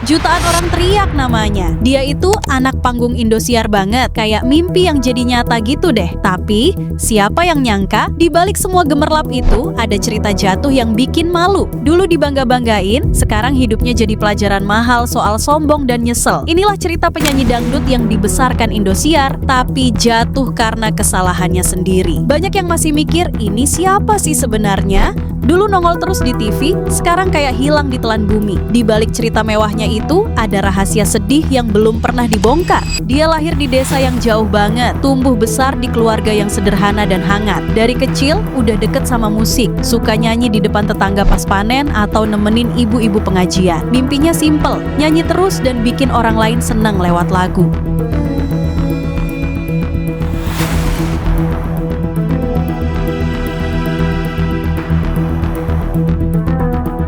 Jutaan orang teriak namanya. Dia itu anak panggung Indosiar banget, kayak mimpi yang jadi nyata gitu deh. Tapi, siapa yang nyangka di balik semua gemerlap itu ada cerita jatuh yang bikin malu. Dulu dibangga-banggain, sekarang hidupnya jadi pelajaran mahal soal sombong dan nyesel. Inilah cerita penyanyi dangdut yang dibesarkan Indosiar, tapi jatuh karena kesalahannya sendiri. Banyak yang masih mikir, ini siapa sih sebenarnya? Dulu nongol terus di TV, sekarang kayak hilang ditelan bumi. Di balik cerita mewahnya itu, ada rahasia sedih yang belum pernah dibongkar. Dia lahir di desa yang jauh banget, tumbuh besar di keluarga yang sederhana dan hangat. Dari kecil, udah deket sama musik, suka nyanyi di depan tetangga pas panen atau nemenin ibu-ibu pengajian. Mimpinya simple, nyanyi terus dan bikin orang lain senang lewat lagu.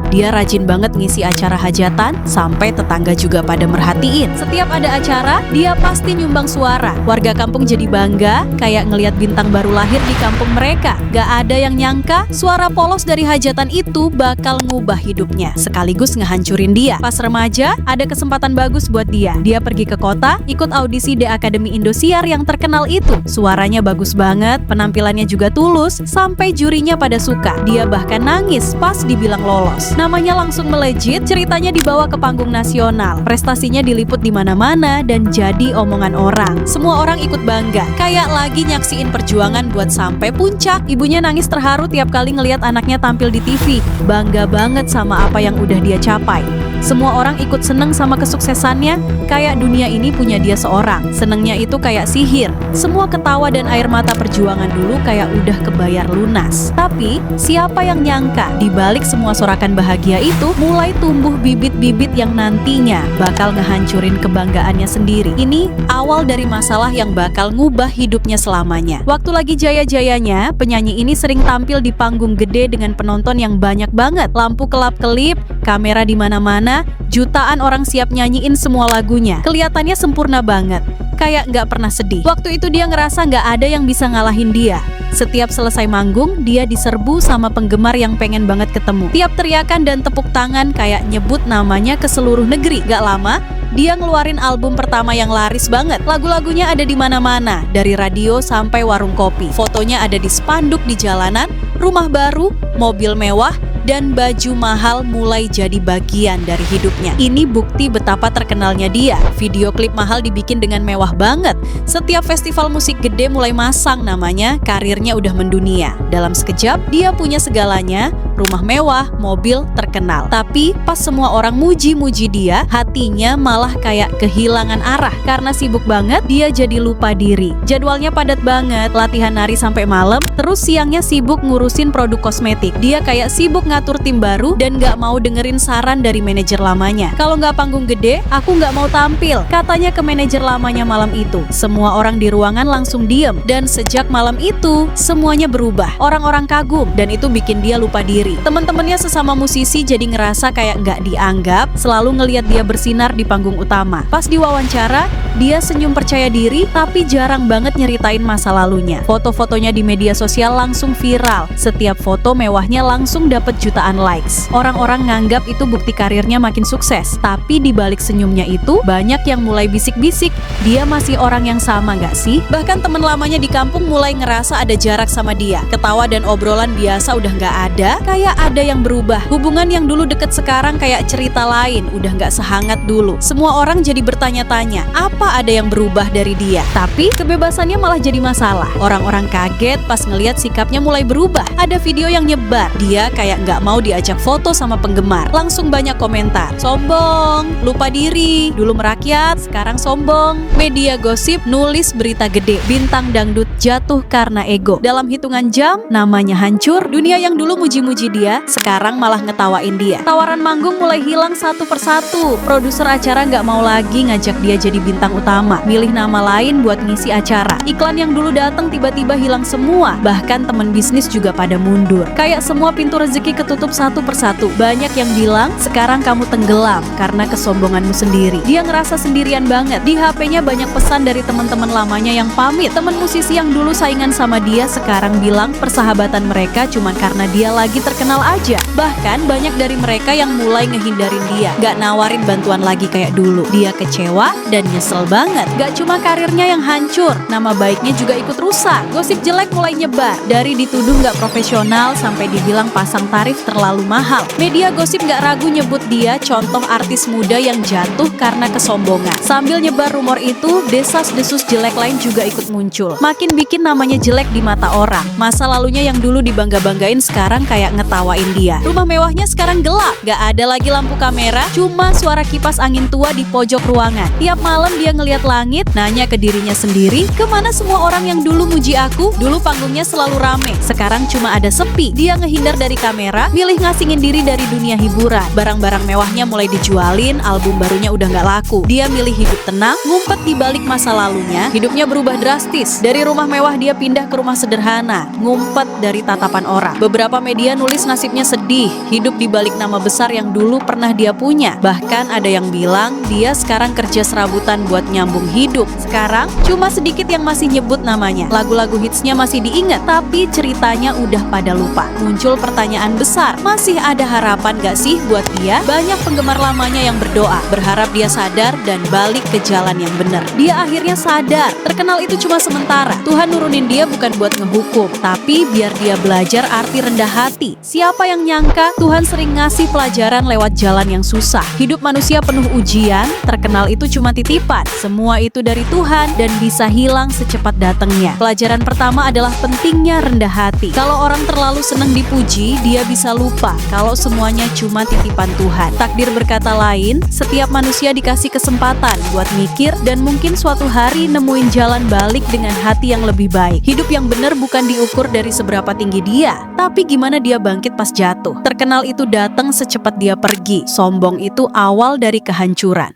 Dia rajin banget ngisi acara hajatan, sampai tetangga juga pada merhatiin. Setiap ada acara, dia pasti nyumbang suara. Warga kampung jadi bangga, kayak ngelihat bintang baru lahir di kampung mereka. Gak ada yang nyangka, suara polos dari hajatan itu bakal ngubah hidupnya, sekaligus ngehancurin dia. Pas remaja, ada kesempatan bagus buat dia. Dia pergi ke kota, ikut audisi The Academy Indosiar yang terkenal itu. Suaranya bagus banget, penampilannya juga tulus, sampai jurinya pada suka. Dia bahkan nangis pas dibilang lolos. Namanya langsung melejit, ceritanya dibawa ke panggung nasional. Prestasinya diliput di mana-mana dan jadi omongan orang. Semua orang ikut bangga, kayak lagi nyaksiin perjuangan buat sampai puncak. Ibunya nangis terharu tiap kali ngelihat anaknya tampil di TV. Bangga banget sama apa yang udah dia capai. Semua orang ikut seneng sama kesuksesannya, kayak dunia ini punya dia seorang. Senengnya itu kayak sihir. Semua ketawa dan air mata perjuangan dulu kayak udah kebayar lunas. Tapi, siapa yang nyangka di balik semua sorakan bahagia itu mulai tumbuh bibit-bibit yang nantinya bakal ngehancurin kebanggaannya sendiri. Ini awal dari masalah yang bakal ngubah hidupnya selamanya. Waktu lagi jaya-jayanya, penyanyi ini sering tampil di panggung gede dengan penonton yang banyak banget. Lampu kelap-kelip, kamera di mana-mana, jutaan orang siap nyanyiin semua lagunya. Kelihatannya sempurna banget, kayak nggak pernah sedih. Waktu itu dia ngerasa nggak ada yang bisa ngalahin dia. Setiap selesai manggung, dia diserbu sama penggemar yang pengen banget ketemu. Tiap teriakan dan tepuk tangan kayak nyebut namanya ke seluruh negeri. Gak lama, dia ngeluarin album pertama yang laris banget. Lagu-lagunya ada di mana-mana, dari radio sampai warung kopi. Fotonya ada di spanduk di jalanan, rumah baru, mobil mewah, dan baju mahal mulai jadi bagian dari hidupnya. Ini bukti betapa terkenalnya dia. Video klip mahal dibikin dengan mewah banget. Setiap festival musik gede mulai masang namanya, karirnya udah mendunia. Dalam sekejap, dia punya segalanya, rumah mewah, mobil terkenal. Tapi pas semua orang muji-muji dia, hatinya malah kayak kehilangan arah. Karena sibuk banget, dia jadi lupa diri. Jadwalnya padat banget, latihan nari sampai malam, terus siangnya sibuk ngurusin produk kosmetik. Dia kayak sibuk ngatur tim baru dan gak mau dengerin saran dari manajer lamanya. Kalau gak panggung gede, aku gak mau tampil, katanya ke manajer lamanya malam itu. Semua orang di ruangan langsung diem, dan sejak malam itu, semuanya berubah. Orang-orang kagum, dan itu bikin dia lupa diri. Teman-temannya sesama musisi jadi ngerasa kayak gak dianggap, selalu ngelihat dia bersinar di panggung utama. Pas diwawancara, dia senyum percaya diri, tapi jarang banget nyeritain masa lalunya. Foto-fotonya di media sosial langsung viral. Setiap foto mewahnya langsung dapet jutaan likes. Orang-orang nganggap itu bukti karirnya makin sukses. Tapi di balik senyumnya itu, banyak yang mulai bisik-bisik, dia masih orang yang sama gak sih? Bahkan teman lamanya di kampung mulai ngerasa ada jarak sama dia. Ketawa dan obrolan biasa udah gak ada, kayak ada yang berubah. Hubungan yang dulu deket sekarang kayak cerita lain, udah gak sehangat dulu. Semua orang jadi bertanya-tanya, apa ada yang berubah dari dia? Tapi kebebasannya malah jadi masalah. Orang-orang kaget pas ngelihat sikapnya mulai berubah. Ada video yang nyebar, dia kayak gak mau diajak foto sama penggemar. Langsung banyak komentar, sombong, lupa diri, dulu merakyat, sekarang sombong. Media gosip nulis berita gede, bintang dangdut jatuh karena ego. Dalam hitungan jam, namanya hancur. Dunia yang dulu muji-muji dia, sekarang malah ngetawain dia. Tawaran manggung mulai hilang satu persatu. Produser acara gak mau lagi ngajak dia jadi bintang utama, milih nama lain buat ngisi acara. Iklan yang dulu datang tiba-tiba hilang semua. Bahkan teman bisnis juga pada mundur. Kayak semua pintu rezeki ketutup satu persatu. Banyak yang bilang, sekarang kamu tenggelam karena kesombonganmu sendiri. Dia ngerasa sendirian banget. Di HP-nya banyak pesan dari teman-teman lamanya yang pamit. Teman musisi yang dulu saingan sama dia sekarang bilang persahabatan mereka cuman karena dia lagi terkenal terkenal aja. Bahkan banyak dari mereka yang mulai ngehindarin dia, gak nawarin bantuan lagi kayak dulu. Dia kecewa dan nyesel banget. Gak cuma karirnya yang hancur, nama baiknya juga ikut rusak. Gosip jelek mulai nyebar, dari dituduh gak profesional sampai dibilang pasang tarif terlalu mahal. Media gosip gak ragu nyebut dia contoh artis muda yang jatuh karena kesombongan. Sambil nyebar rumor itu, desas-desus jelek lain juga ikut muncul. Makin bikin namanya jelek di mata orang. Masa lalunya yang dulu dibangga-banggain sekarang kayak ngetawain dia. Rumah mewahnya sekarang gelap, gak ada lagi lampu kamera, cuma suara kipas angin tua di pojok ruangan. Tiap malam dia ngeliat langit, nanya ke dirinya sendiri, kemana semua orang yang dulu muji aku? Dulu panggungnya selalu rame, sekarang cuma ada sepi. Dia ngehindar dari kamera, milih ngasingin diri dari dunia hiburan. Barang-barang mewahnya mulai dijualin, album barunya udah gak laku. Dia milih hidup tenang, ngumpet di balik masa lalunya. Hidupnya berubah drastis. Dari rumah mewah dia pindah ke rumah sederhana, ngumpet dari tatapan orang. Beberapa media nulis nasibnya sedih, hidup di balik nama besar yang dulu pernah dia punya. Bahkan ada yang bilang dia sekarang kerja serabutan buat nyambung hidup. Sekarang cuma sedikit yang masih nyebut namanya. Lagu-lagu hitsnya masih diingat, tapi ceritanya udah pada lupa. Muncul pertanyaan besar, masih ada harapan gak sih buat dia? Banyak penggemar lamanya yang berdoa, berharap dia sadar dan balik ke jalan yang benar. Dia akhirnya sadar, terkenal itu cuma sementara. Tuhan nurunin dia bukan buat ngehukum, tapi biar dia belajar arti rendah hati. Siapa yang nyangka Tuhan sering ngasih pelajaran lewat jalan yang susah. Hidup manusia penuh ujian, terkenal itu cuma titipan. Semua itu dari Tuhan dan bisa hilang secepat datangnya. Pelajaran pertama adalah pentingnya rendah hati. Kalau orang terlalu senang dipuji, dia bisa lupa kalau semuanya cuma titipan Tuhan. Takdir berkata lain, setiap manusia dikasih kesempatan buat mikir dan mungkin suatu hari nemuin jalan balik dengan hati yang lebih baik. Hidup yang benar bukan diukur dari seberapa tinggi dia, tapi gimana dia bangkit pas jatuh. Terkenal itu datang secepat dia pergi. Sombong itu awal dari kehancuran.